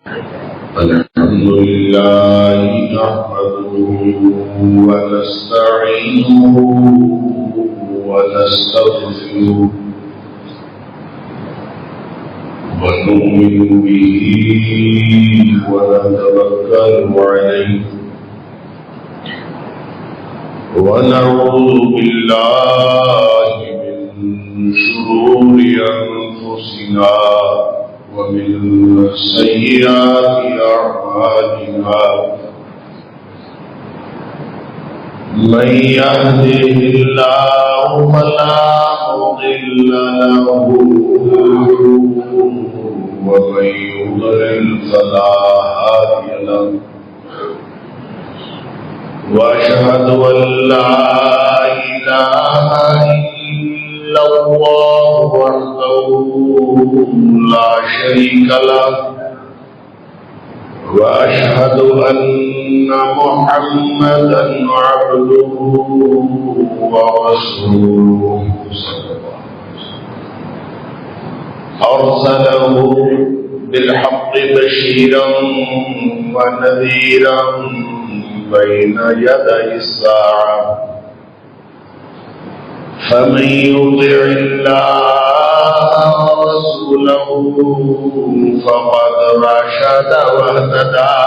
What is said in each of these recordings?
الحمد لله نحمده ونستعينه ونستغفره ونؤمن به ونتوكل عليه ونعوذ بالله من شرور أنفسنا ومن سيئات أعمالنا من يهده الله فلا مضل له ومن يضلل فلا هادي له وأشهد أن لا إله إلا الله وحده لا شريك له وأشهد أن محمدا عبده ورسوله أرسله بالحق بشيرا ونذيرا بين يدي الساعة فمن يطع الله ورسوله فقد رشد واهتدى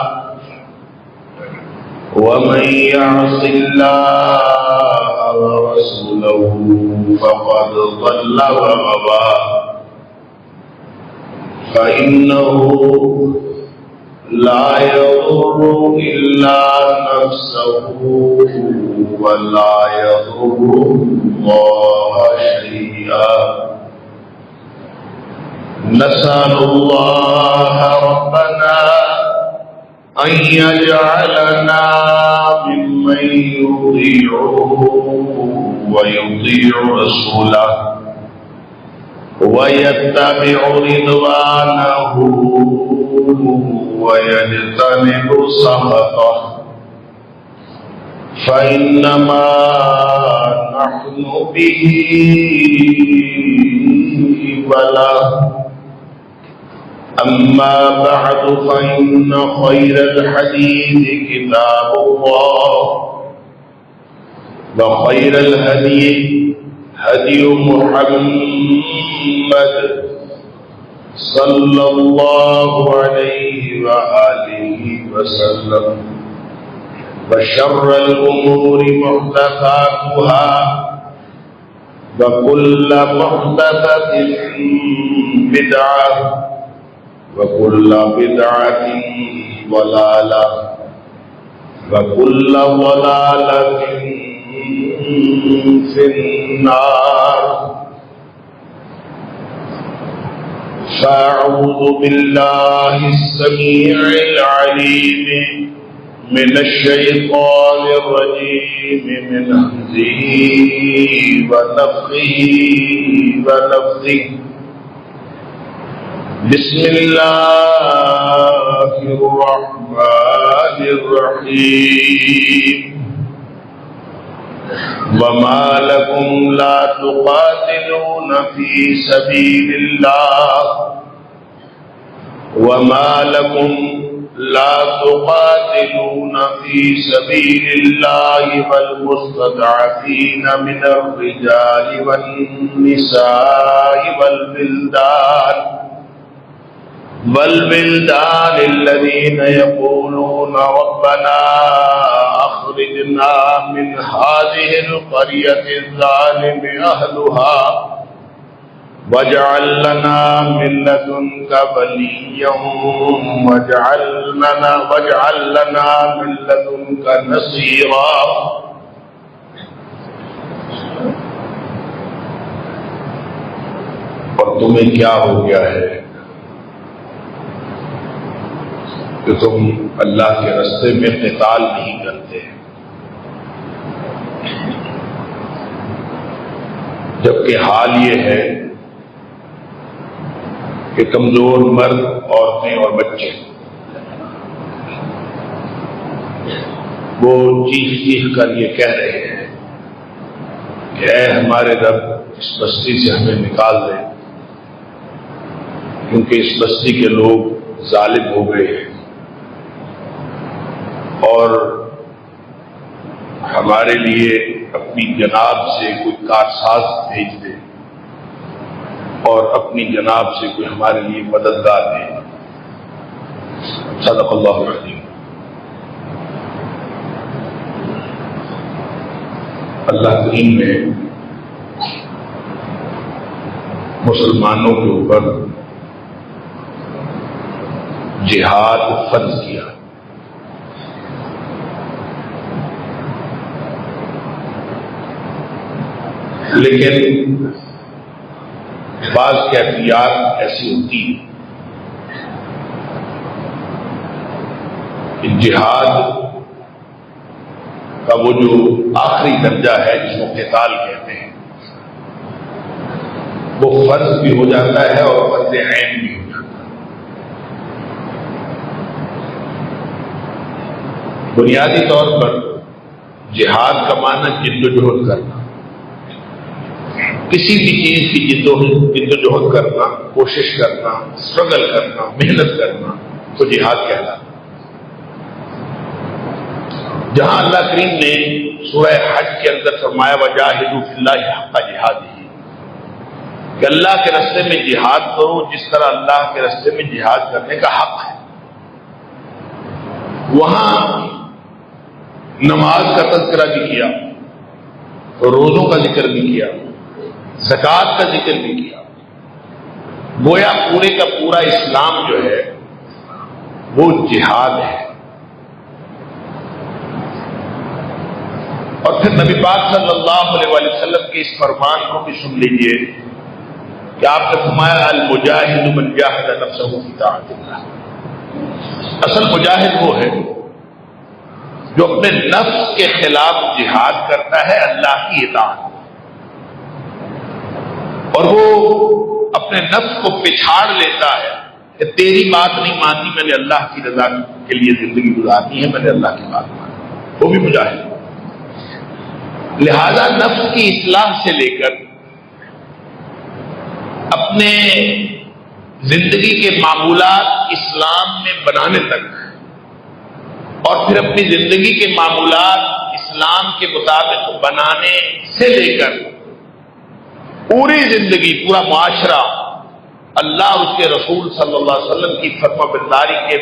ومن يعص الله ورسوله فقد ضل وغوى فإنه لا يضر إلا نفسه ولا يضر الله شيئا نسأل الله ربنا أن يجعلنا ممن يطيعه ويطيع رسوله ويتبع رضوانه ويجتنب سخطه فإنما نحن به بلاء أما بعد فإن خير الحديث كتاب الله وخير الهدي هدي محمد صلى الله عليه وآله وسلم وشر الأمور محدثاتها وكل محدثة بدعة وكل بدعة ضلالة وكل ضلالة في النار فأعوذ بالله السميع العليم من الشيطان الرجيم من همزه ونفخه ونفثه بسم الله الرحمن الرحيم وما لكم لا تقاتلون في سبيل الله وما لكم لا تقاتلون في سبيل الله والمستضعفين من الرجال والنساء والبلدان الذين يقولون ربنا أخرجنا من هذه القرية الظالم أهلها واجعل لنا من لدنك وليا واجعل لنا من لدنك نصيرا اور تمہیں کیا ہو گیا ہے کہ تم اللہ کے راستے میں قتال نہیں کرتے جبکہ حال یہ ہے کہ کمزور مرد عورتیں اور بچے وہ چیخ چیخ کر یہ کہہ رہے ہیں کہ اے ہمارے رب اس بستی سے ہمیں نکال دے، کیونکہ اس بستی کے لوگ ظالم ہو گئے ہیں اور ہمارے لیے اپنی جناب سے کوئی کارساز بھیج دے اور اپنی جناب سے کوئی ہمارے لیے مددگار دے۔ صدق اللہ العظیم۔ اللہ کریم نے مسلمانوں کے اوپر جہاد فرض کیا، لیکن بعض کیفیات ایسی ہوتی ہیں کہ جہاد کا وہ جو آخری درجہ ہے جس کو قتال کہتے ہیں وہ فرض بھی ہو جاتا ہے اور فرض عین بھی ہو جاتا ہے۔ بنیادی طور پر جہاد کا معنی جد و جہد کرنا، کسی بھی چیز کی جد و جہد کرنا، کوشش کرنا، اسٹرگل کرنا، محنت کرنا تو جہاد کہلاتا ہے۔ جہاں اللہ کریم نے سورہ حج کے اندر فرمایا وَجَاهِدُوا فِي اللَّهِ حَقَّ جِهَادِهِ کہ اللہ کے راستے میں جہاد کرو جس طرح اللہ کے راستے میں جہاد کرنے کا حق ہے، وہاں نماز کا تذکرہ بھی کیا، روزوں کا ذکر بھی کیا، زکوٰۃ کا ذکر بھی کیا۔ گویا پورے کا پورا اسلام جو ہے وہ جہاد ہے۔ اور پھر نبی پاک صلی اللہ علیہ وسلم کے اس فرمان کو بھی سن لیجئے کہ آپ نے فرمایا المجاہد من جاہد نفسہ فی طاعت اللہ۔ اصل مجاہد وہ ہے جو اپنے نفس کے خلاف جہاد کرتا ہے اللہ کی اطاعت، اور وہ اپنے نفس کو پچھاڑ لیتا ہے کہ تیری بات نہیں ماننی، میں نے اللہ کی رضا کے لیے زندگی گزارنی ہے، میں نے اللہ کی بات مانی، وہ بھی مجاہد۔ لہذا نفس کی اصلاح سے لے کر اپنے زندگی کے معمولات اسلام میں بنانے تک، اور پھر اپنی زندگی کے معمولات اسلام کے مطابق بنانے سے لے کر پوری زندگی، پورا معاشرہ اللہ اور اس کے رسول صلی اللہ علیہ وسلم کی فرما برداری کے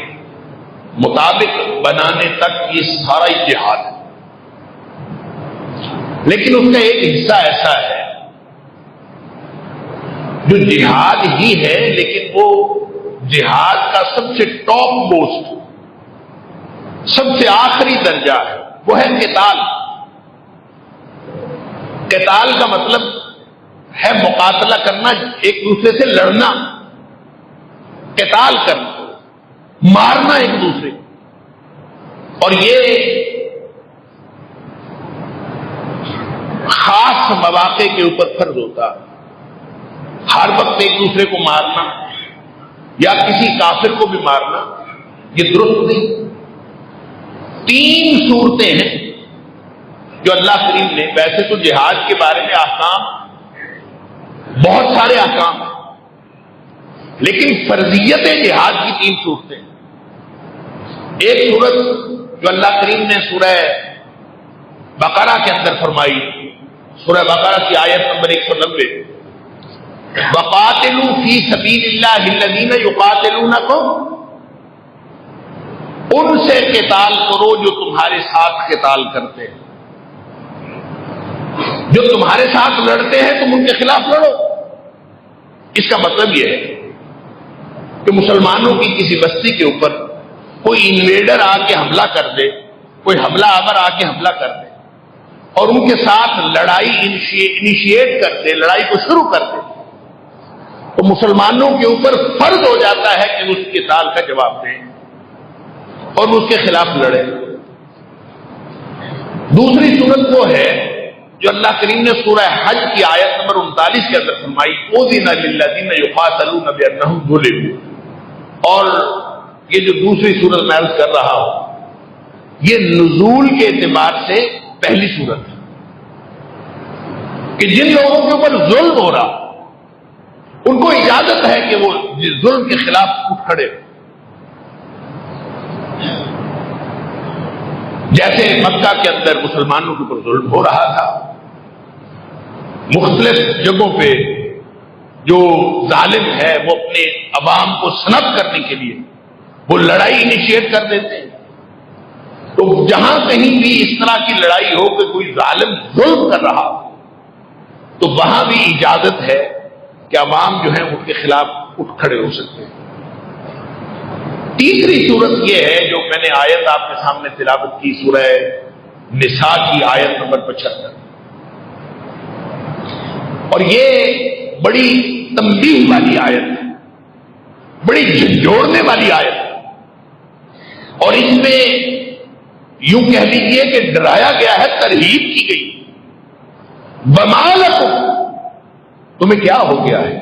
مطابق بنانے تک یہ سارا جہاد ہے۔ لیکن اس کا ایک حصہ ایسا ہے جو جہاد ہی ہے، لیکن وہ جہاد کا سب سے ٹاپ موسٹ، سب سے آخری درجہ ہے، وہ ہے قتال۔ قتال کا مطلب ہے مقاتلہ کرنا، ایک دوسرے سے لڑنا، قتال کرنا، مارنا ایک دوسرے کو۔ اور یہ خاص مواقع کے اوپر فرض ہوتا ہے۔ ہر وقت ایک دوسرے کو مارنا یا کسی کافر کو بھی مارنا یہ درست نہیں۔ 3 صورتیں ہیں جو اللہ کریم نے، ویسے تو جہاد کے بارے میں احکام بہت سارے احکام ہیں، لیکن فرضیت جہاد کی 3 صورتیں۔ ایک صورت جو اللہ کریم نے سورہ بقرہ کے اندر فرمائی، سورہ بقرہ کی آیت نمبر 190، وَقَاتِلُوا فِي سَبِيلِ اللَّهِ الَّذِينَ يُقَاتِلُونَكُمْ، ان سے قتال کرو جو تمہارے ساتھ قتال کرتے ہیں، جو تمہارے ساتھ لڑتے ہیں تم ان کے خلاف لڑو۔ اس کا مطلب یہ ہے کہ مسلمانوں کی کسی بستی کے اوپر کوئی انویڈر آ کے حملہ کر دے، کوئی حملہ آور آ کے حملہ کر دے اور ان کے ساتھ لڑائی انیشیٹ کر دے، لڑائی کو شروع کر دے، تو مسلمانوں کے اوپر فرض ہو جاتا ہے کہ اس قتال کا جواب دیں اور اس کے خلاف لڑیں۔ دوسری صورت وہ ہے جو اللہ کریم نے سورہ حج کی آیت نمبر 39 کے اندر فرمائی، أُذِنَ لِلَّذِينَ يُقَاتَلُونَ بِأَنَّهُمْ ظُلِمُوا، اور یہ جو دوسری صورت میں عرض کر رہا ہوں یہ نزول کے اعتبار سے پہلی صورت ہے کہ جن لوگوں کے اوپر ظلم ہو رہا ان کو اجازت ہے کہ وہ ظلم کے خلاف اٹھ کھڑے ہو، جیسے مکہ کے اندر مسلمانوں کے اوپر ظلم ہو رہا تھا، مختلف جگہوں پہ جو ظالم ہے وہ اپنے عوام کو سنب کرنے کے لیے وہ لڑائی انیشیٹ کر دیتے ہیں، تو جہاں کہیں بھی اس طرح کی لڑائی ہو کہ کوئی ظالم ظلم کر رہا ہو تو وہاں بھی اجازت ہے کہ عوام جو ہے ان کے خلاف اٹھ کھڑے ہو سکتے ہیں۔ تیسری صورت یہ ہے جو میں نے آیت آپ کے سامنے تلاوت کی، سورہ نساء کی آیت نمبر 75، اور یہ بڑی تنبیہ والی آیت ہے، بڑی جھنجھوڑنے والی آیت ہے، اور اس میں یوں کہہ لیجیے کہ ڈرایا گیا ہے، ترہیب کی گئی۔ وما لکم، تمہیں کیا ہو گیا ہے،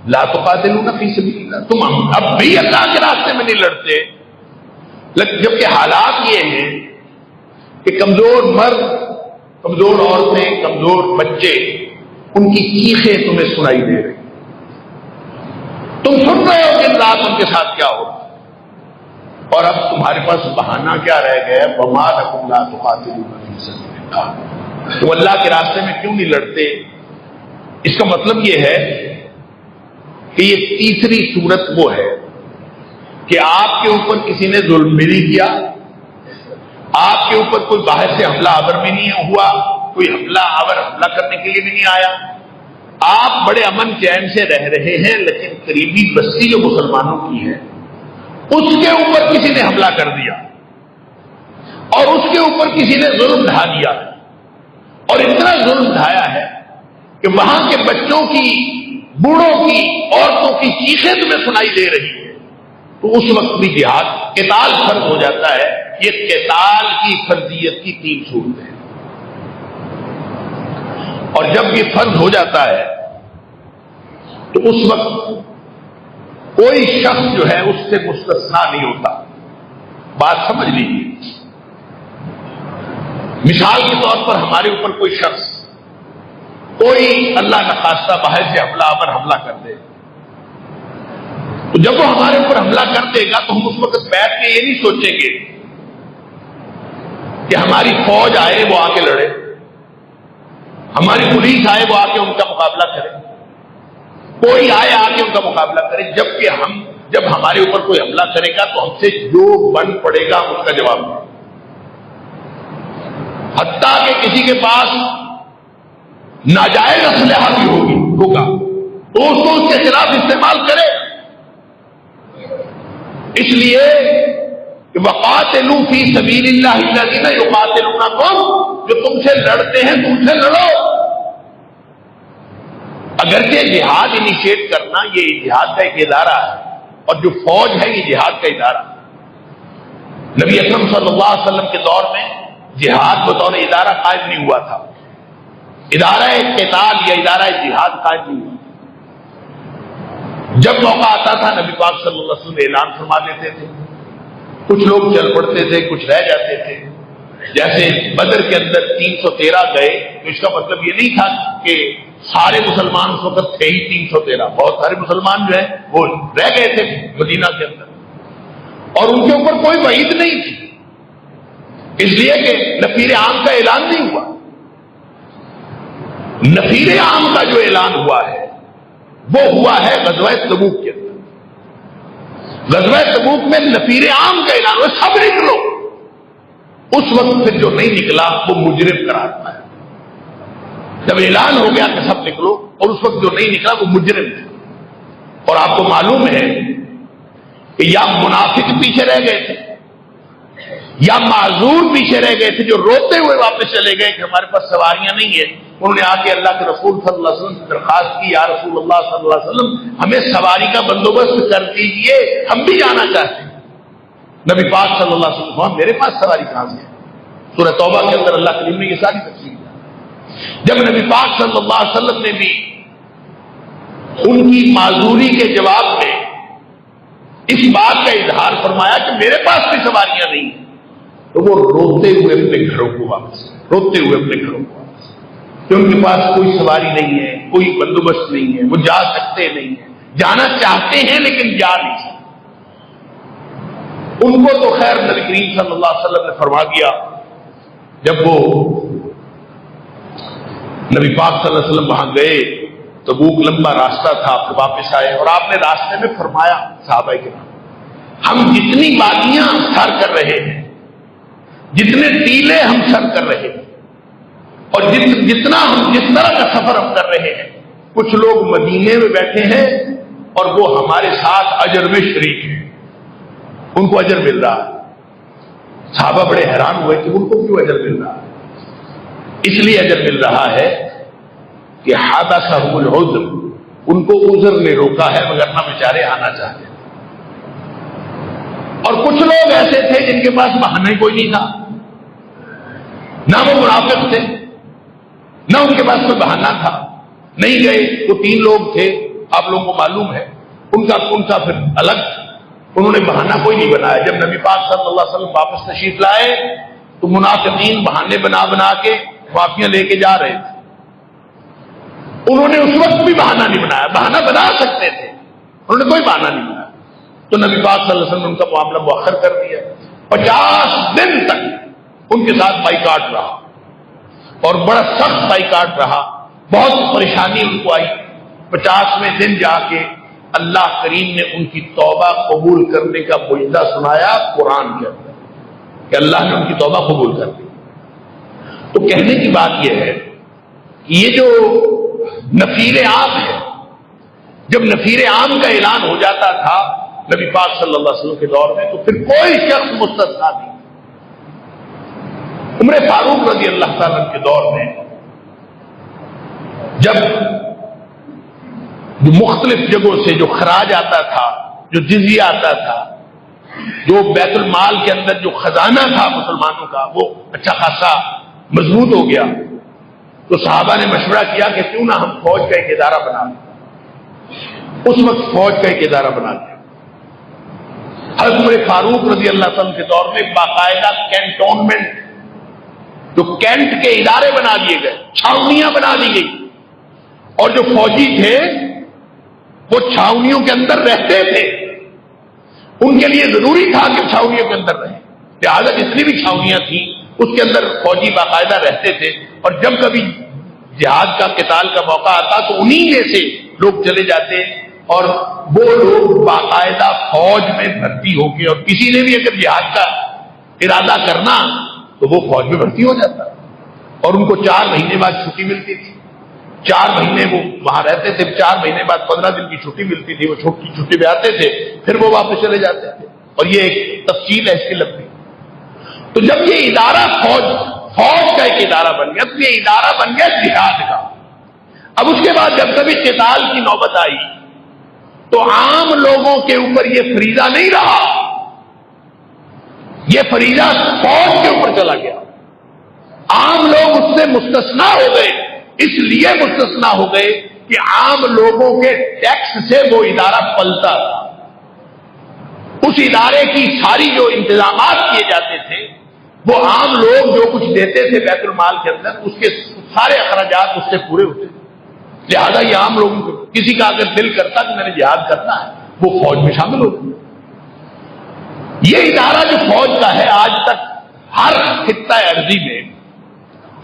لا تقاتلون فی سبیل اللہ، تم اب بھی اللہ کے راستے میں نہیں لڑتے، جبکہ حالات یہ ہیں کہ کمزور مرد، کمزور عورتیں، کمزور بچے، ان کی چیخیں تمہیں سنائی دے رہی، تم سن رہے ہو دن رات ان کے ساتھ کیا ہو، اور اب تمہارے پاس بہانہ کیا رہ گیا ہے، وما لکم لا تقاتلون فی سبیل اللہ، تو اللہ کے راستے میں کیوں نہیں لڑتے؟ اس کا مطلب یہ ہے کہ یہ تیسری صورت وہ ہے کہ آپ کے اوپر کسی نے ظلم بھی نہیں کیا، آپ کے اوپر کوئی باہر سے حملہ آور بھی نہیں ہوا، کوئی حملہ آور حملہ کرنے کے لیے بھی نہیں آیا، آپ بڑے امن چین سے رہ رہے ہیں، لیکن قریبی بستی جو مسلمانوں کی ہے اس کے اوپر کسی نے حملہ کر دیا اور اس کے اوپر کسی نے ظلم ڈھا دیا، اور اتنا ظلم ڈھایا ہے کہ وہاں کے بچوں کی، بوڑھوں کی، عورتوں کی چیخیں تمہیں سنائی دے رہی ہے، تو اس وقت بھی جہاد، قتال فرض ہو جاتا ہے۔ یہ قتال کی فرضیت کی 3 صورتیں ہیں، اور جب یہ فرض ہو جاتا ہے تو اس وقت کوئی شخص جو ہے اس سے مستثنا نہیں ہوتا۔ بات سمجھ لیجیے، مثال کے طور پر ہمارے اوپر کوئی شخص، کوئی اللہ نخواستہ باہر سے حملہ آور حملہ کر دے، تو جب وہ ہمارے اوپر حملہ کر دے گا تو ہم اس وقت بیٹھ کے یہ نہیں سوچیں گے کہ ہماری فوج آئے وہ آ کے لڑے، ہماری پولیس آئے وہ آ کے ان کا مقابلہ کرے، کوئی آئے آ کے ان کا مقابلہ کرے، جبکہ جب ہمارے اوپر کوئی حملہ کرے گا تو ہم سے جو بن پڑے گا اس کا جواب دیں، حتیٰ کہ کسی کے پاس ناجائز اسلحہ بھی ہوگا تو اس کو اس کے خلاف استعمال کرے۔ اس لیے کہ وقاتلوا فی سبیل اللہ الذین یقاتلونکم، جو تم سے لڑتے ہیں تم سے لڑو۔ اگرچہ جہاد انیشیٹ کرنا یہ جہاد کا ایک ادارہ ہے، اور جو فوج ہے یہ جہاد کا ادارہ ہے۔ نبی اکرم صلی اللہ علیہ وسلم کے دور میں جہاد بطور ادارہ قائم نہیں ہوا تھا، ادارہ قتال یا ادارہ جہاد قائم نہیں ہوا۔ جب موقع آتا تھا نبی پاک صلی اللہ علیہ وسلم اعلان فرما دیتے تھے، کچھ لوگ چل پڑتے تھے، کچھ رہ جاتے تھے۔ جیسے بدر کے اندر 313 گئے تو اس کا مطلب یہ نہیں تھا کہ سارے مسلمان اس وقت تھے ہی 313، بہت سارے مسلمان جو ہیں وہ رہ گئے تھے مدینہ کے اندر، اور ان کے اوپر کوئی وعید نہیں تھی، اس لیے کہ نفیر عام کا اعلان نہیں ہوا۔ نفیر عام کا جو اعلان ہوا ہے وہ ہوا ہے غزوہ تبوک کے اندر۔ غزوہ تبوک میں نفیر عام کا اعلان ہوا، سب نکلو۔ اس وقت پھر جو نہیں نکلا وہ مجرم قرار پایا۔ جب اعلان ہو گیا کہ سب نکلو، اور اس وقت جو نہیں نکلا وہ مجرم تھے۔ اور آپ کو معلوم ہے کہ یا منافق پیچھے رہ گئے تھے یا معذور پیچھے رہ گئے تھے، جو روتے ہوئے واپس چلے گئے کہ ہمارے پاس سواریاں نہیں ہیں۔ انہوں نے آ کے اللہ کے رسول صلی اللہ علیہ وسلم سے درخواست کی، یا رسول اللہ صلی اللہ علیہ وسلم ہمیں سواری کا بندوبست کر دیجئے، ہم بھی جانا چاہتے ہیں۔ نبی پاک صلی اللہ علیہ وسلم، میرے پاس سواری کہاں سے ہے؟ سورہ توبہ کے اندر اللہ کریم نے یہ ساری تفصیل دی۔ جب نبی پاک صلی اللہ علیہ وسلم نے بھی ان کی معذوری کے جواب میں اس بات کا اظہار فرمایا کہ میرے پاس بھی سواریاں نہیں ہیں، تو وہ روتے ہوئے اپنے گھروں کو واپس، روتے ہوئے اپنے گھروں کو واپس، کہ ان کے پاس کوئی سواری نہیں ہے، کوئی بندوبست نہیں ہے، وہ جا سکتے نہیں ہیں، جانا چاہتے ہیں لیکن جا نہیں سکتے۔ ان کو تو خیر نبی کریم صلی اللہ علیہ وسلم نے فرما دیا جب وہ نبی پاک صلی اللہ علیہ وسلم وہاں گئے، تبوک لمبا راستہ تھا، پھر واپس آئے اور آپ نے راستے میں فرمایا صحابہ کرام، ہم جتنی وادیاں سر کر رہے ہیں، جتنے ٹیلے ہم سر کر رہے ہیں، اور جتنا ہم جس طرح کا سفر ہم کر رہے ہیں، کچھ لوگ مدینے میں بیٹھے ہیں اور وہ ہمارے ساتھ اجر میں شریک ہیں، ان کو اجر مل رہا ہے۔ صحابہ بڑے حیران ہوئے کہ ان کو کیوں اجر مل رہا ہے؟ اس لیے اجر مل رہا ہے کہ حادثہم العذر، ان کو عذر نے روکا ہے، مگر نہ بیچارے آنا چاہتے۔ اور کچھ لوگ ایسے تھے جن کے پاس بہانہ کوئی نہیں تھا، نہ وہ منافق تھے، نہ ان کے پاس کوئی بہانہ تھا، نہیں گئے۔ وہ 3 لوگ تھے، آپ لوگوں کو معلوم ہے، ان کا پھر الگ، انہوں نے بہانہ کوئی نہیں بنایا۔ جب نبی پاک صلی اللہ علیہ وسلم واپس تشریف لائے تو منافقین بہانے بنا بنا کے معافیاں لے کے جا رہے تھے۔ انہوں نے اس وقت بھی بہانہ نہیں بنایا، بہانہ بنا سکتے تھے، انہوں نے کوئی بہانہ نہیں بنایا، تو نبی پاک صلی اللہ علیہ وسلم نے ان کا معاملہ مؤخر کر دیا۔ 50 دن تک ان کے ساتھ بائیکاٹ رہا، اور بڑا سخت بائیکاٹ رہا، بہت پریشانی ان کو آئی۔ 50ویں دن جا کے اللہ کریم نے ان کی توبہ قبول کرنے کا معجزہ سنایا قرآن کے اندر، کہ اللہ نے ان کی توبہ قبول کر دی۔ تو کہنے کی بات یہ ہے کہ یہ جو نفیر عام ہے، جب نفیر عام کا اعلان ہو جاتا تھا نبی پاک صلی اللہ علیہ وسلم کے دور میں، تو پھر کوئی شخص مستثنا نہیں۔ عمر فاروق رضی اللہ تعالیٰ کے دور میں جب مختلف جگہوں سے جو خراج آتا تھا، جو جزیہ آتا تھا، جو بیت المال کے اندر جو خزانہ تھا مسلمانوں کا، وہ اچھا خاصا مضبوط ہو گیا، تو صحابہ نے مشورہ کیا کہ کیوں نہ ہم فوج کا ایک ادارہ بنا دیں۔ اس وقت فوج کا ایک ادارہ بنا دیا۔ حضرت عمر فاروق رضی اللہ عنہ کے دور میں باقاعدہ کینٹونمنٹ، جو کینٹ کے ادارے بنا دیے گئے، چھاؤنیاں بنا دی گئی، اور جو فوجی تھے وہ چھاؤنیوں کے اندر رہتے تھے، ان کے لیے ضروری تھا کہ چھاؤنیوں کے اندر رہیں، لہٰذا جتنی بھی چھاؤنیاں تھیں اس کے اندر فوجی باقاعدہ رہتے تھے، اور جب کبھی جہاد کا قتال کا موقع آتا تو انہی میں سے لوگ چلے جاتے، اور وہ لوگ باقاعدہ فوج میں بھرتی ہو کے، اور کسی نے بھی اگر جہاد کا ارادہ کرنا تو وہ فوج میں بھرتی ہو جاتا، اور ان کو 4 مہینے بعد چھٹی ملتی تھی۔ 4 مہینے وہ وہاں رہتے تھے، 4 مہینے بعد 15 دن کی چھٹی ملتی تھی، وہ چھٹی پہ آتے تھے، پھر وہ واپس چلے جاتے تھے، اور یہ ایک تفصیل ہے اس کی لمبی۔ تو جب یہ ادارہ فوج کا ایک ادارہ بن گیا، تو یہ ادارہ بن گیا جہاد کا۔ اب اس کے بعد جب کبھی قتال کی نوبت آئی تو عام لوگوں کے اوپر یہ فریضہ نہیں رہا، یہ فریضہ فوج کے اوپر چلا گیا۔ عام لوگ اس سے مستثنا ہو گئے، اس لیے مستثنا ہو گئے کہ عام لوگوں کے ٹیکس سے وہ ادارہ پلتا تھا۔ اس ادارے کی ساری جو انتظامات کیے جاتے تھے وہ عام لوگ جو کچھ دیتے تھے بیت المال کے اندر، اس کے سارے اخراجات اس سے پورے ہوتے تھے، لہذا یہ عام لوگوں کو، کسی کا اگر دل کرتا کہ میں نے جہاد کرنا ہے وہ فوج میں شامل ہو جاتا۔ یہ ادارہ جو فوج کا ہے آج تک ہر خطہ ارضی میں،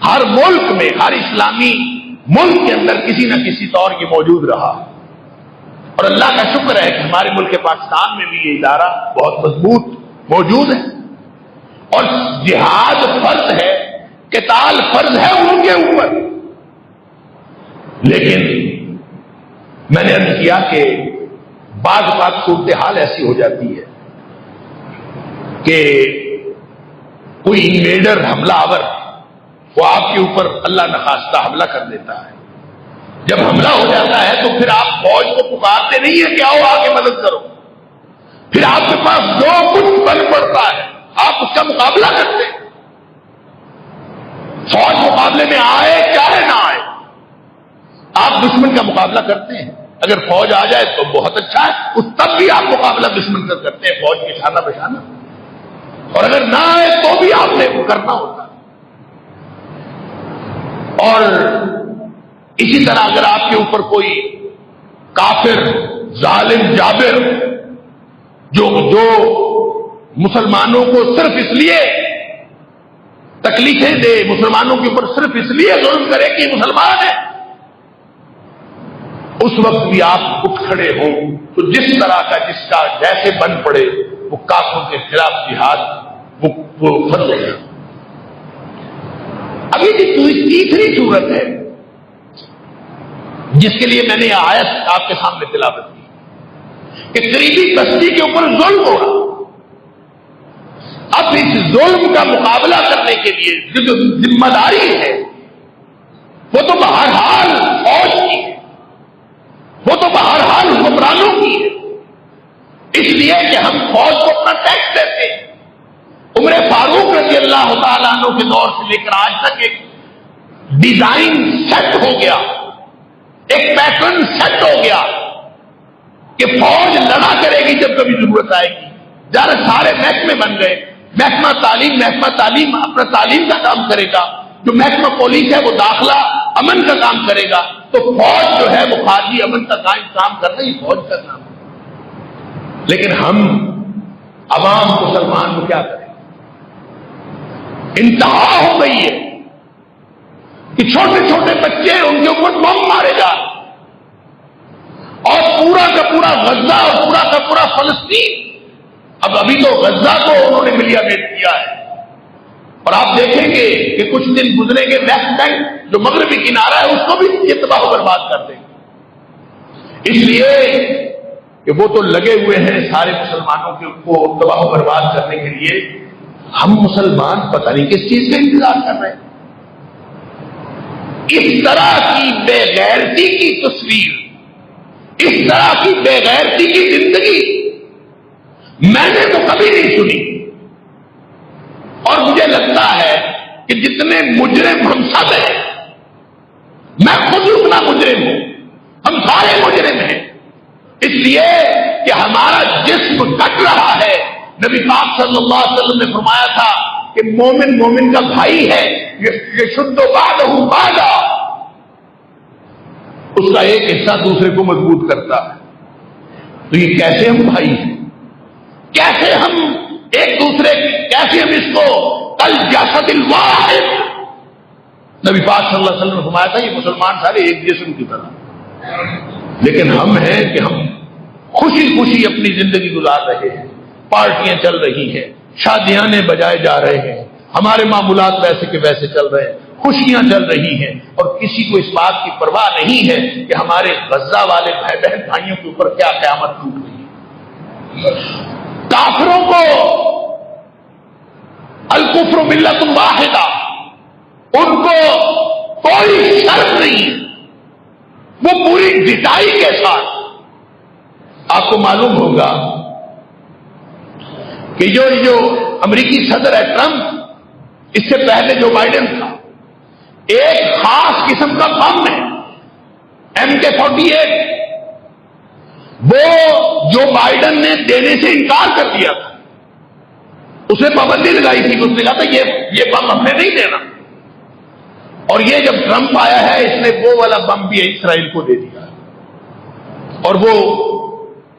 ہر ملک میں، ہر اسلامی ملک کے اندر کسی نہ کسی طور یہ موجود رہا، اور اللہ کا شکر ہے کہ ہمارے ملک پاکستان میں بھی یہ ادارہ بہت مضبوط موجود ہے، اور جہاد فرض ہے، قتال فرض ہے ان کے اوپر۔ لیکن میں نے عرض کیا کہ بعض اوقات صورتحال ایسی ہو جاتی ہے کہ کوئی انویڈر، حملہ آور، وہ آپ کے اوپر اللہ نخواستہ حملہ کر دیتا ہے۔ جب حملہ ہو جاتا ہے تو پھر آپ فوج کو پکارتے نہیں ہیں کہ آؤ آگے مدد کرو، پھر آپ کے پاس جو کچھ بل پڑتا ہے آپ اس کا مقابلہ کرتے ہیں۔ فوج مقابلے میں آئے چاہے نہ آئے، آپ دشمن کا مقابلہ کرتے ہیں۔ اگر فوج آ جائے تو بہت اچھا ہے، تب بھی آپ مقابلہ دشمن کا کرتے ہیں، فوج کے شانہ بشانہ، اور اگر نہ آئے تو بھی آپ نے کرنا ہوتا ہے۔ اور اسی طرح اگر آپ کے اوپر کوئی کافر، ظالم، جابر جو مسلمانوں کو صرف اس لیے تکلیف تکلیفیں دے، مسلمانوں کے اوپر صرف اس لیے ظلم کرے کہ یہ مسلمان ہے، اس وقت بھی آپ اٹھ کھڑے ہوں تو جس طرح کا جس کا جیسے بن پڑے وہ کافروں کے خلاف جہاد وہ فرض ہے۔ ابھی بھی تیسری صورت ہے جس کے لیے میں نے یہ آیت آپ کے سامنے تلاوت کی کہ قریبی بستی کے اوپر ظلم ہو رہا۔ اب اس ظلم کا مقابلہ کرنے کے لیے جو ذمہ داری ہے وہ تو بہرحال فوج کی ہے، وہ تو بہرحال حکمرانوں کی ہے، اس لیے کہ ہم فوج کو اپنا ٹیکس دیتے ہیں۔ عمر فاروق رضی اللہ تعالیٰ عنہ کے دور سے لے کر آج تک ایک ڈیزائن سیٹ ہو گیا، ایک پیٹرن سیٹ ہو گیا کہ فوج لڑا کرے گی جب کبھی ضرورت آئے گی۔ جہاں سارے محکمے بن گئے، محکمہ تعلیم اپنا تعلیم کا کام کرے گا، جو محکمہ پولیس ہے وہ داخلہ امن کا کام کرے گا، تو فوج جو ہے وہ خارجی امن کا کام کرنا یہ فوج کا کام ہے۔ لیکن ہم عوام مسلمان کو کیا کریں؟ انتہا ہو گئی ہے کہ چھوٹے چھوٹے بچے ان کے اوپر بم مارے جا رہے، اور پورا کا پورا غزہ اور پورا کا پورا فلسطین، ابھی تو غزہ کو انہوں نے ملیا میٹ کیا ہے، اور آپ دیکھیں گے کہ کچھ دن گزریں گے ویسٹ بینک جو مغربی کنارہ ہے اس کو بھی یہ تباہ و برباد کر دیں گے۔ اس لیے کہ وہ تو لگے ہوئے ہیں سارے مسلمانوں کو تباہ و برباد کرنے کے لیے، ہم مسلمان پتہ نہیں کس چیز کا انتظار کر رہے ہیں۔ اس طرح کی بے غیرتی کی تصویر، اس طرح کی بے غیرتی کی زندگی میں نے تو کبھی نہیں سنی، اور مجھے لگتا ہے کہ جتنے مجرم ہم سب ہیں، میں خود اتنا مجرم ہوں، ہم سارے مجرم ہیں، اس لیے کہ ہمارا جسم کٹ رہا ہے۔ نبی پاک صلی اللہ علیہ وسلم نے فرمایا تھا کہ مومن مومن کا بھائی ہے، یہ شد و بادہ بادہ، اس کا ایک حصہ دوسرے کو مضبوط کرتا ہے۔ تو یہ کیسے ہم بھائی ہیں، کیسے ہم ایک دوسرے، کیسے ہم اس کو کل جسد الواحد، نبی پاک صلی اللہ علیہ وسلم نے فرمایا تھا یہ مسلمان سارے ایک جسم کی طرح، لیکن ہم ہیں کہ ہم خوشی خوشی اپنی زندگی گزار رہے ہیں، پارٹیاں چل رہی ہیں، شادیاں بجائے جا رہے ہیں، ہمارے معمولات ویسے کے ویسے چل رہے ہیں، خوشیاں چل رہی ہیں، اور کسی کو اس بات کی پرواہ نہیں ہے کہ ہمارے غزہ والے بہن بھائیوں کے اوپر کیا قیامت ٹوٹ رہی ہے۔ کافروں کو الکفر ملت واحدہ، ان کو کوئی شرط نہیں، وہ پوری ڈٹائی کے ساتھ۔ آپ کو معلوم ہوگا کہ جو امریکی صدر ہے ٹرمپ، اس سے پہلے جو بائیڈن تھا، ایک خاص قسم کا بم ہے MK-48، وہ جو بائیڈن نے دینے سے انکار کر دیا تھا، اسے پابندی لگائی تھی، اس نے کہا تھا یہ بم ہم نے نہیں دینا، اور یہ جب ٹرمپ آیا ہے اس نے وہ والا بم بھی اسرائیل کو دے دیا، اور وہ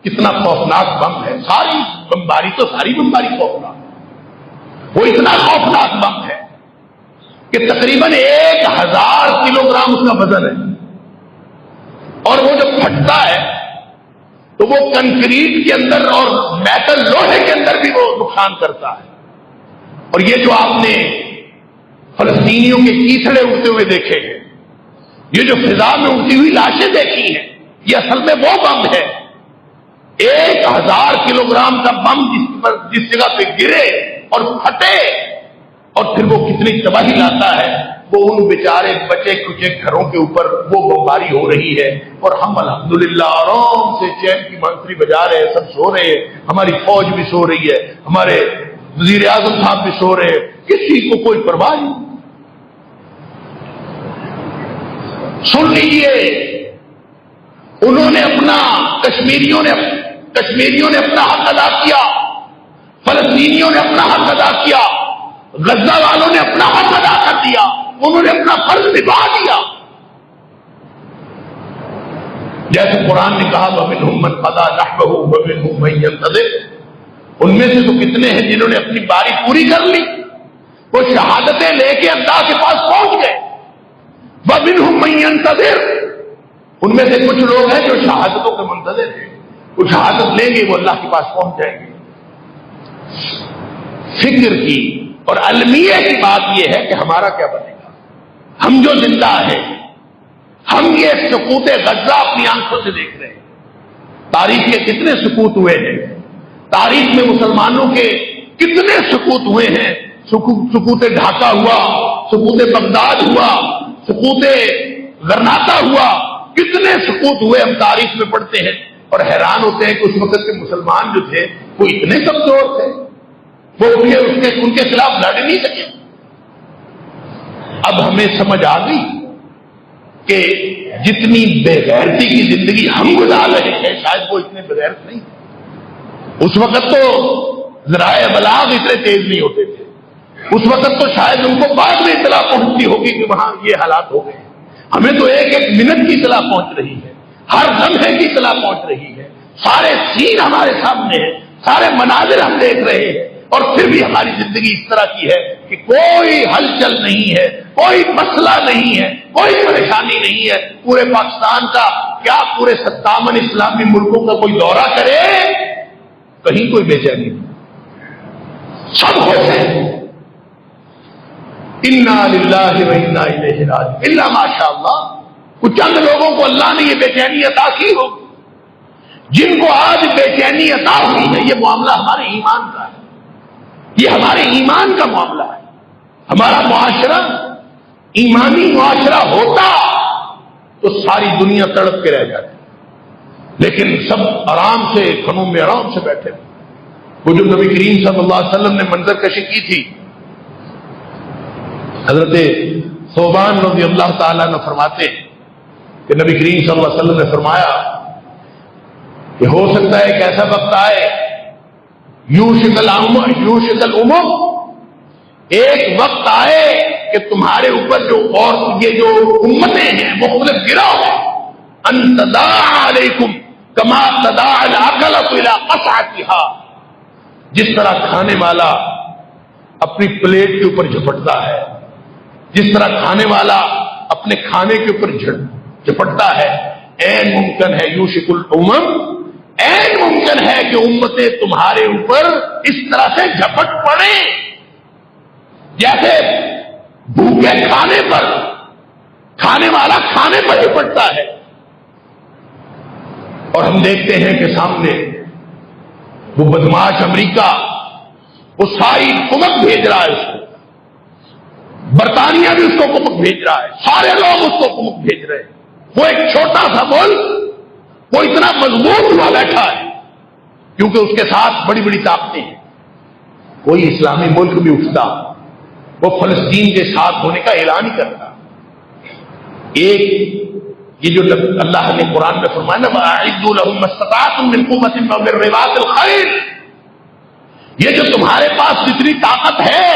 کتنا خوفناک بم ہے، ساری بمباری تو ساری بمباری خوفناک، وہ اتنا خوفناک بم ہے کہ تقریباً 1000 کلو گرام اس کا وزن ہے، اور وہ جب پھٹتا ہے تو وہ کنکریٹ کے اندر اور میٹل لوہے کے اندر بھی وہ نقصان کرتا ہے۔ اور یہ جو آپ نے فلسطینیوں کے کیچڑے اڑتے ہوئے دیکھے ہیں، یہ جو فضا میں اڑتی ہوئی لاشیں دیکھی ہیں، یہ اصل میں وہ بم ہے، 1000 کلو گرام کا بم جس جگہ پہ گرے اور پھٹے اور پھر وہ کتنی تباہی لاتا ہے، وہ ان بیچارے بچے کچے گھروں کے اوپر وہ بمباری ہو رہی ہے، اور ہم الحمدللہ آرام سے چین کی بانسری بجا رہے ہیں، سب سو رہے ہیں، ہماری فوج بھی سو رہی ہے، ہمارے وزیر اعظم صاحب بھی سو رہے ہیں، کسی کو کوئی پرواہ نہیں۔ سن لیجیے، انہوں نے اپنا کشمیریوں نے اپنا حق ادا کیا، فلسطینیوں نے اپنا حق ادا کیا، غزہ والوں نے اپنا حق ادا کر دیا، انہوں نے اپنا فرض نبھا دیا۔ جیسے قرآن نے کہا وَمِنْهُمْ مَنْ قَضَىٰ نَحْبَهُ وَمِنْهُمْ مَن يَنتَظِرُ، ان میں سے تو کتنے ہیں جنہوں نے اپنی باری پوری کر لی، وہ شہادتیں لے کے اللہ کے پاس پہنچ گئے. وَمِنْهُمْ مَن يَنتَظِرُ، ان میں سے کچھ لوگ ہیں جو شہادتوں کے منتظر ہیں، وہ شہادت لیں گے، وہ اللہ کے پاس پہنچ جائیں گے. فکر کی اور المیہ کی بات یہ ہے کہ ہمارا کیا بنے گا. ہم جو زندہ ہیں، ہم یہ سقوط غزہ اپنی آنکھوں سے دیکھ رہے ہیں. تاریخ کے کتنے سقوط ہوئے ہیں، تاریخ میں مسلمانوں کے کتنے سقوط ہوئے ہیں. سقوط ڈھاکہ ہوا، سقوط بغداد ہوا، سقوط غرناطہ ہوا، کتنے سقوط ہوئے ہم تاریخ میں پڑھتے ہیں اور حیران ہوتے ہیں کہ اس وقت کے مسلمان جو تھے وہ اتنے کمزور تھے، وہ ان کے خلاف لڑ نہیں سکے. اب ہمیں سمجھ آ گئی کہ جتنی بے غیرتی کی زندگی ہم گزار رہے ہیں شاید وہ اتنے بے غیرت نہیں. اس وقت تو ذرائع ابلاغ اتنے تیز نہیں ہوتے تھے، اس وقت تو شاید ان کو بعد میں اطلاع پہنچتی ہوگی کہ وہاں یہ حالات ہو گئے. ہمیں تو ایک ایک منٹ کی اطلاع پہنچ رہی ہے، ہر لمحے کی اطلاع پہنچ رہی ہے، سارے سین ہمارے سامنے ہیں، سارے مناظر ہم دیکھ رہے ہیں، اور پھر بھی ہماری زندگی اس طرح کی ہے کہ کوئی ہلچل نہیں ہے، کوئی مسئلہ نہیں ہے، کوئی پریشانی نہیں ہے. پورے پاکستان کا کیا پورے 57 اسلامی ملکوں کا کوئی دورہ کرے، کہیں کوئی بے چینی نہیں، سب خوش ہیں. انا للہ و انا الیہ راجعون الا ماشاء اللہ. کچھ چند لوگوں کو اللہ نے یہ بے چینی عطا کی ہوگی، جن کو آج بے چینی عطا ہوئی ہے. یہ معاملہ ہمارے ایمان کا ہے، یہ ہمارے ایمان کا معاملہ ہے. ہمارا معاشرہ ایمانی معاشرہ ہوتا تو ساری دنیا تڑپ کے رہ جاتی، لیکن سب آرام سے خانوں میں آرام سے بیٹھے. وہ جو نبی کریم صلی اللہ علیہ وسلم نے منظر کشی کی تھی، حضرت ثوبان رضی اللہ تعالیٰ نے فرماتے کہ نبی کریم صلی اللہ علیہ وسلم نے فرمایا کہ ہو سکتا ہے کہ ایسا وقت آئے، یوشک الامم، ایک وقت آئے کہ تمہارے اوپر جو اور یہ جو امتیں ہیں مختلف گروہ ہیں، ان تداعى علیکم کما تداعى العقلۃ الی قصعتها، جس طرح کھانے والا اپنی پلیٹ کے اوپر جھپٹتا ہے، جس طرح کھانے والا اپنے کھانے کے اوپر جھپٹتا ہے، این ممکن ہے یوشک الامم، این ممکن ہے کہ امتیں تمہارے اوپر اس طرح سے جھپٹ پڑیں جیسے بھوکے کھانے پر کھانے والا کھانے پر جھپٹتا ہے. اور ہم دیکھتے ہیں کہ سامنے وہ بدماش امریکہ وہ ساری کمک بھیج رہا ہے، اس کو برطانیہ بھی اس کو کمک بھیج رہا ہے، سارے لوگ اس کو کمک بھیج رہے ہیں. وہ ایک چھوٹا سا ملک وہ اتنا مضبوط ہوا بیٹھا ہے کیونکہ اس کے ساتھ بڑی بڑی طاقتیں ہیں. کوئی اسلامی ملک بھی اٹھتا وہ فلسطین کے ساتھ ہونے کا اعلان ہی کرتا. ایک یہ جو اللہ نے قرآن میں فرمایا نا وَأَعِدُّوا لَهُم مَّا اسْتَطَعْتُم مِّن قُوَّةٍ وَمِن رِّبَاطِ الْخَيْلِ، یہ جو تمہارے پاس جتنی طاقت ہے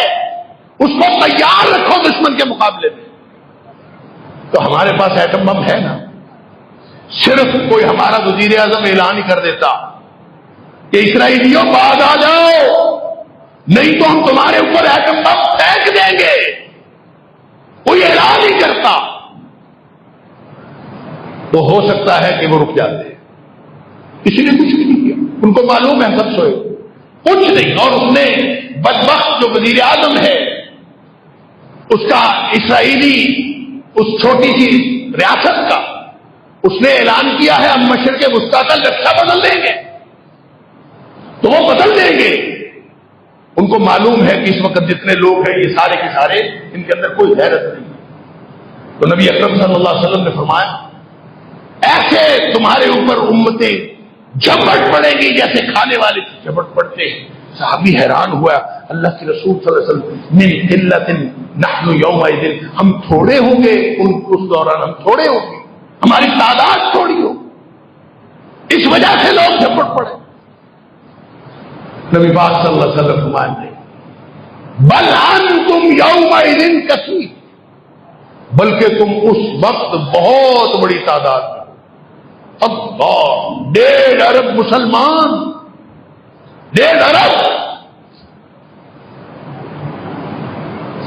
اس کو تیار رکھو دشمن کے مقابلے میں. تو ہمارے پاس ایٹم بم ہے نا، صرف کوئی ہمارا وزیر اعظم اعلان ہی کر دیتا کہ اسرائیلیوں بعد آ جاؤ نہیں تو ہم تمہارے اوپر ایٹم بم پھینک دیں گے، کوئی اعلان ہی کرتا تو ہو سکتا ہے کہ وہ رک جاتے. کسی نے کچھ نہیں کیا، ان کو معلوم ہے سب سوئے کچھ نہیں. اور اس نے بدبخت جو وزیر اعظم ہے اس کا اسرائیلی اس چھوٹی سی ریاست کا اس نے اعلان کیا ہے ہم مشرق وسطیٰ کا نقشہ بدل دیں گے، تو وہ بدل دیں گے. ان کو معلوم ہے کہ اس وقت جتنے لوگ ہیں یہ سارے کے سارے ان کے اندر کوئی غیرت نہیں. تو نبی اکرم صلی اللہ علیہ وسلم نے فرمایا ایسے تمہارے اوپر امتیں جھپٹ پڑیں گی جیسے کھانے والے جھپٹ پڑتے ہیں. صحابی حیران ہوا، اللہ کے رسول صلی اللہ علیہ وسلم من قلت نحن یومئذ، ہم تھوڑے ہوں گے اس دوران، ہم تھوڑے ہوں گے، ہماری تعداد تھوڑی ہو، اس وجہ سے لوگ جھپٹ پڑے. نبی پاک صلی اللہ علیہ وسلم فرماتے بل انتم یومئذ کثیر، بلکہ تم اس وقت بہت بڑی تعداد میں. اللہ 1.5 ارب مسلمان، 1.5 ارب.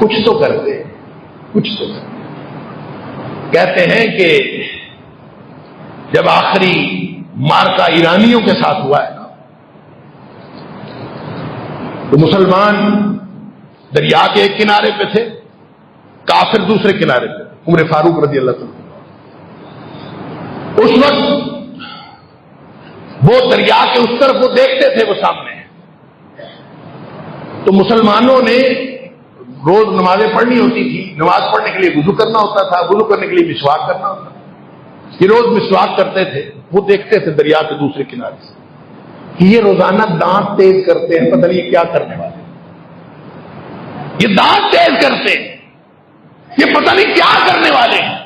کچھ تو کرتے ہیں، کچھ تو کرتے ہیں۔ کہتے ہیں کہ جب آخری مارکا ایرانیوں کے ساتھ ہوا ہے نا، تو مسلمان دریا کے ایک کنارے پہ تھے، کافر دوسرے کنارے پہ، عمر فاروق رضی اللہ عنہ۔ اس وقت وہ دریا کے اس طرف وہ دیکھتے تھے، وہ سامنے ہے، تو مسلمانوں نے روز نمازیں پڑھنی ہوتی تھی، نماز پڑھنے کے لیے وضو کرنا ہوتا تھا، وضو کرنے کے لیے مسواک کرنا ہوتا تھا، یہ روز مسواک کرتے تھے۔ وہ دیکھتے تھے دریا کے دوسرے کنارے سے کہ یہ روزانہ دانت تیز کرتے ہیں، پتہ نہیں یہ کیا کرنے والے، یہ دانت تیز کرتے ہیں، یہ پتہ نہیں کیا کرنے والے ہیں۔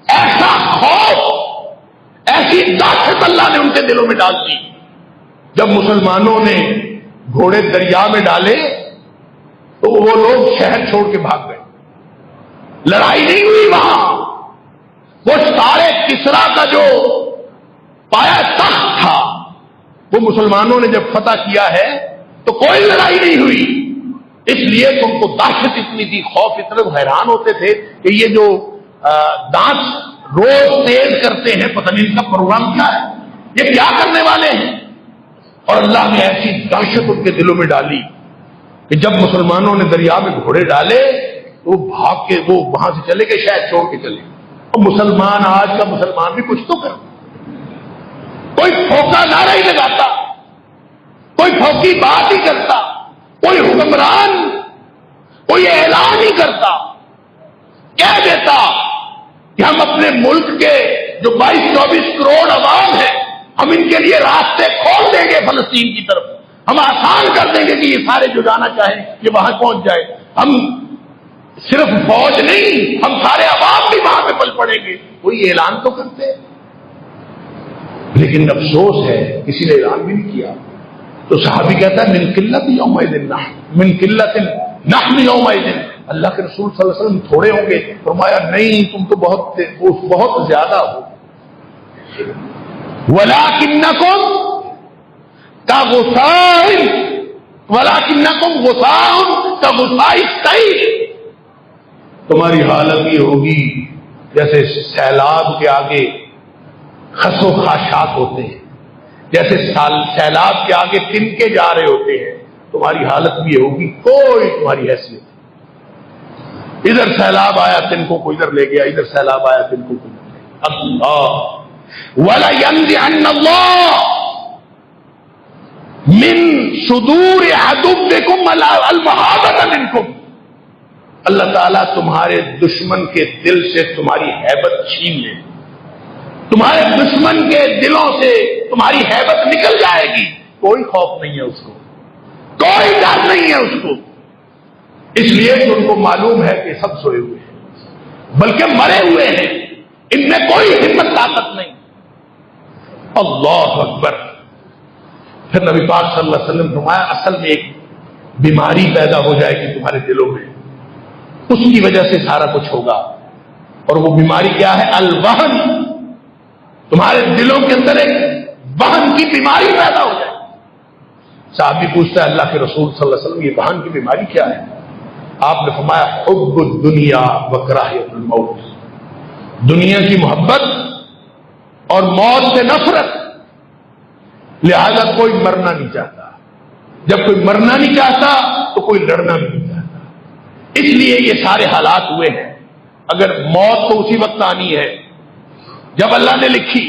ایسا خوف، ایسی دہشت اللہ نے ان کے دلوں میں ڈال دی۔ جب مسلمانوں نے گھوڑے دریا میں ڈالے تو وہ لوگ شہر چھوڑ کے بھاگ گئے، لڑائی نہیں ہوئی وہاں۔ وہ سارے کسرا کا جو پایا تخت تھا وہ مسلمانوں نے جب فتح کیا ہے تو کوئی لڑائی نہیں ہوئی، اس لیے کہ ان کو دہشت اتنی تھی، خوف اتنے، حیران ہوتے تھے کہ یہ جو دانت روز تیز کرتے ہیں، پتہ نہیں ان کا پروگرام کیا ہے، یہ کیا کرنے والے ہیں۔ اور اللہ نے ایسی دہشت ان کے دلوں میں ڈالی کہ جب مسلمانوں نے دریا میں گھوڑے ڈالے تو وہ بھاگ کے وہ وہاں سے چلے گئے، شہر چھوڑ کے چلے گئے۔ اور مسلمان، آج کا مسلمان بھی کچھ تو کرتا، کوئی پھوکا نعرہ ہی لگاتا، کوئی پھوکی بات ہی کرتا، کوئی حکمران کوئی اعلان ہی کرتا، کہہ دیتا کہ ہم اپنے ملک کے جو 22-24 کروڑ عوام ہیں، ہم ان کے لیے راستے کھول دیں گے فلسطین کی طرف، ہم آسان کر دیں گے کہ یہ سارے جو جانا چاہیں یہ وہاں پہنچ جائے، ہم صرف فوج نہیں، ہم سارے عوام بھی وہاں پہ پل پڑیں گے۔ کوئی اعلان تو کرتے، لیکن افسوس ہے کسی نے اعلان بھی نہیں کیا۔ تو صحابی کہتا ہے من قلت یومئذ نحن، من قلت نحن یومئذ، اللہ کے رسول صلی اللہ علیہ وسلم تھوڑے ہوں گے؟ فرمایا نہیں، تم تو بہت زیادہ ہو۔ ولکنکم کغثاء، ولکنکم غثاء کغثاء السیل، تمہاری حالت یہ ہوگی جیسے سیلاب کے آگے خس و خاشاک ہوتے ہیں، جیسے سیلاب کے آگے تنکے جا رہے ہوتے ہیں، تمہاری حالت بھی یہ ہوگی، کوئی تمہاری حیثیت نہیں۔ ادھر سیلاب آیا تنکوں کو ادھر لے گیا، ادھر سیلاب آیا تنکوں کو ادھر لے گیا۔ اللہ وَلَيَنزِعَنَّ اللَّهُ مِن صُدُورِ عَدُوِّكُمْ الْمَهَابَةَ مِنكُمْ، اللہ تعالیٰ تمہارے دشمن کے دل سے تمہاری ہیبت چھین لے، تمہارے دشمن کے دلوں سے تمہاری ہیبت نکل جائے گی، کوئی خوف نہیں ہے اس کو، کوئی ڈر نہیں ہے اس کو، اس لیے کہ ان کو معلوم ہے کہ سب سوئے ہوئے ہیں، بلکہ مرے ہوئے ہیں، ان میں کوئی ہمت طاقت نہیں۔ اللہ اکبر۔ پھر نبی پاک صلی اللہ علیہ وسلم فرمایا اصل میں ایک بیماری پیدا ہو جائے گی تمہارے دلوں میں، اس کی وجہ سے سارا کچھ ہوگا، اور وہ بیماری کیا ہے؟ الوہن، تمہارے دلوں کے اندر ایک وہن کی بیماری پیدا ہو جائے۔ صحابی پوچھتا ہے اللہ کے رسول صلی اللہ علیہ وسلم یہ وہن کی بیماری کیا ہے؟ آپ نے فرمایا حب الدنیا وکراہیت الموت، دنیا کی محبت اور موت سے نفرت، لہذا کوئی مرنا نہیں چاہتا، جب کوئی مرنا نہیں چاہتا تو کوئی لڑنا بھی نہیں چاہتا، اس لیے یہ سارے حالات ہوئے ہیں۔ اگر موت تو اسی وقت آنی ہے جب اللہ نے لکھی،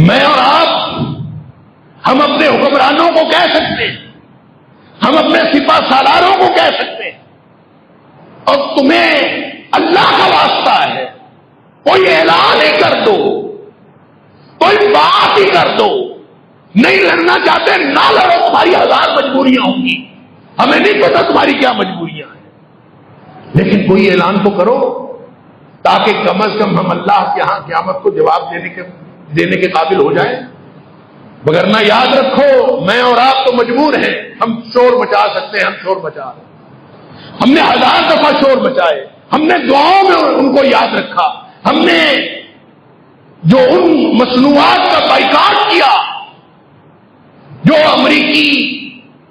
میں اور آپ ہم اپنے حکمرانوں کو کہہ سکتے ہیں، ہم اپنے سپاہ سالاروں کو کہہ سکتے ہیں، اور تمہیں اللہ کا واسطہ ہے کوئی اعلان ہی کر دو، کوئی بات ہی کر دو، نہیں لڑنا چاہتے نہ لڑو، تمہاری ہزار مجبوریاں ہوں گی، ہمیں نہیں پتا تمہاری کیا مجبوریاں ہیں، لیکن کوئی اعلان تو کرو تاکہ کم از کم ہم اللہ کے ہاں قیامت کو جواب دینے کے قابل ہو جائیں۔ وگرنہ یاد رکھو میں اور آپ تو مجبور ہیں، ہم شور مچا سکتے ہیں، ہم شور مچا رہے ہیں، ہم نے 1000 دفعہ شور مچائے، ہم نے دعاؤں میں ان کو یاد رکھا، ہم نے جو ان مصنوعات کا بائیکاٹ کیا جو امریکی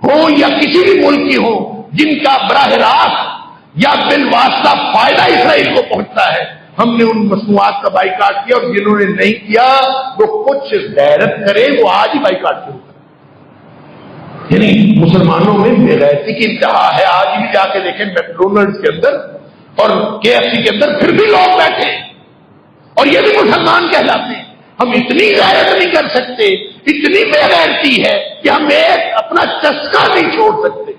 ہو یا کسی بھی ملک کی ہو، جن کا براہ راست یا بالواسطہ فائدہ اسرائیل کو پہنچتا ہے، ہم نے ان مصنوعات کا بائیکاٹ کیا، اور جنہوں نے نہیں کیا وہ کچھ غیرت کرے وہ آج ہی بائیکاٹ شروع کرے۔ یعنی مسلمانوں میں بے غیرتی کی انتہا ہے۔ آج بھی جا کے دیکھیں میکڈونلڈز کے اندر اور KFC کے اندر پھر بھی لوگ بیٹھے اور یہ بھی مسلمان کہلاتے ہیں۔ ہم اتنی غیرت نہیں کر سکتے، اتنی بے غیرتی ہے کہ ہم ایک اپنا چسکا نہیں چھوڑ سکتے،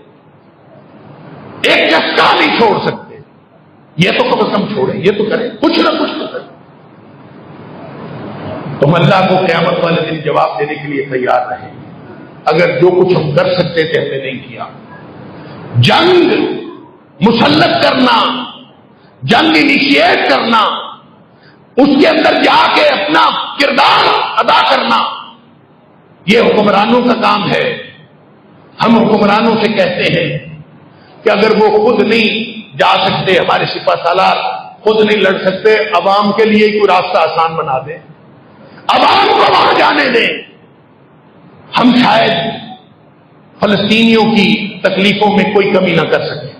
ایک چسکا نہیں چھوڑ سکتے۔ یہ تو کم از کم چھوڑیں، یہ تو کریں، کچھ نہ کچھ تو کریں۔ تم اللہ کو قیامت والے دن جواب دینے کے لیے تیار رہیں۔ اگر جو کچھ ہم کر سکتے تھے ہم نے نہیں کیا، جنگ مسلط کرنا، جنگ انیشیٹ کرنا، اس کے اندر جا کے اپنا کردار ادا کرنا، یہ حکمرانوں کا کام ہے۔ ہم حکمرانوں سے کہتے ہیں کہ اگر وہ خود نہیں جا سکتے، ہمارے سپہ سالار خود نہیں لڑ سکتے، عوام کے لیے کوئی راستہ آسان بنا دیں، عوام کو وہاں جانے دیں۔ ہم شاید فلسطینیوں کی تکلیفوں میں کوئی کمی نہ کر سکیں،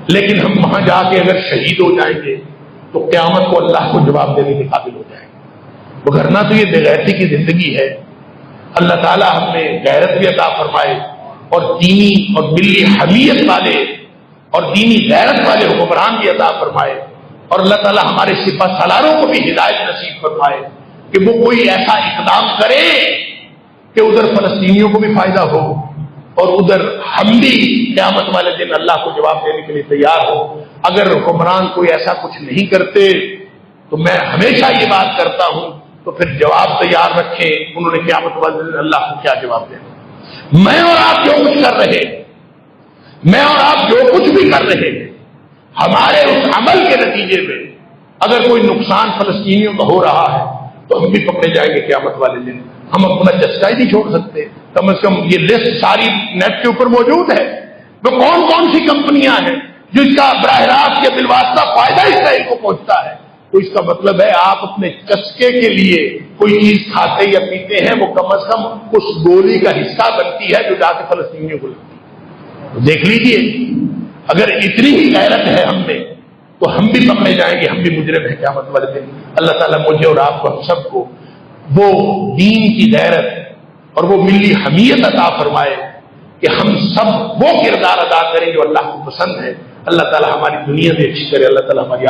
لیکن ہم وہاں جا کے اگر شہید ہو جائیں گے تو قیامت کو اللہ کو جواب دینے کے قابل ہو جائیں گے۔ وگرنہ تو یہ بے غیرتی کی زندگی ہے۔ اللہ تعالیٰ ہم نے غیرت بھی عطا فرمائے اور دینی اور ملی حمیت والے اور دینی غیرت والے حکمران بھی عطا فرمائے، اور اللہ تعالیٰ ہمارے سپہ سالاروں کو بھی ہدایت نصیب فرمائے کہ وہ کوئی ایسا اقدام کرے کہ ادھر فلسطینیوں کو بھی فائدہ ہو اور ادھر ہم بھی قیامت والے دن اللہ کو جواب دینے کے لیے تیار ہو۔ اگر حکمران کوئی ایسا کچھ نہیں کرتے تو میں ہمیشہ یہ بات کرتا ہوں تو پھر جواب تیار رکھیں، انہوں نے قیامت والے دن اللہ کو کیا جواب دینا۔ میں اور آپ جو کچھ کر رہے، میں اور آپ جو کچھ بھی کر رہے، ہمارے اس عمل کے نتیجے میں اگر کوئی نقصان فلسطینیوں کا ہو رہا ہے تو ہم بھی پکڑے جائیں گے قیامت والے دن۔ ہم اپنا چسکا ہی نہیں چھوڑ سکتے۔ کم از کم یہ لسٹ ساری نیٹ کے اوپر موجود ہے، وہ کون کون سی کمپنیاں ہیں جس کا براہ راست یا بالواسطہ فائدہ اسرائیل کو پہنچتا ہے۔ تو اس کا مطلب ہے آپ اپنے چسکے کے لیے کوئی چیز کھاتے یا پیتے ہیں، وہ کم از کم اس گولی کا حصہ بنتی ہے جو جا کے فلسطینیوں کو لگتی ہے۔ تو دیکھ لیجئے، اگر اتنی ہی غیرت ہے ہم میں تو ہم بھی پکڑے جائیں گے، ہم بھی مجرم ہیں قیامت والے دن۔ اللہ تعالیٰ مجھے اور آپ کو، ہم سب کو وہ دین کی غیرت اور وہ ملی حمیت عطا فرمائے کہ ہم سب وہ کردار ادا کریں جو اللہ کو پسند ہے۔ اللہ تعالیٰ ہماری دنیا بھی اچھی کرے، اللہ تعالیٰ ہماری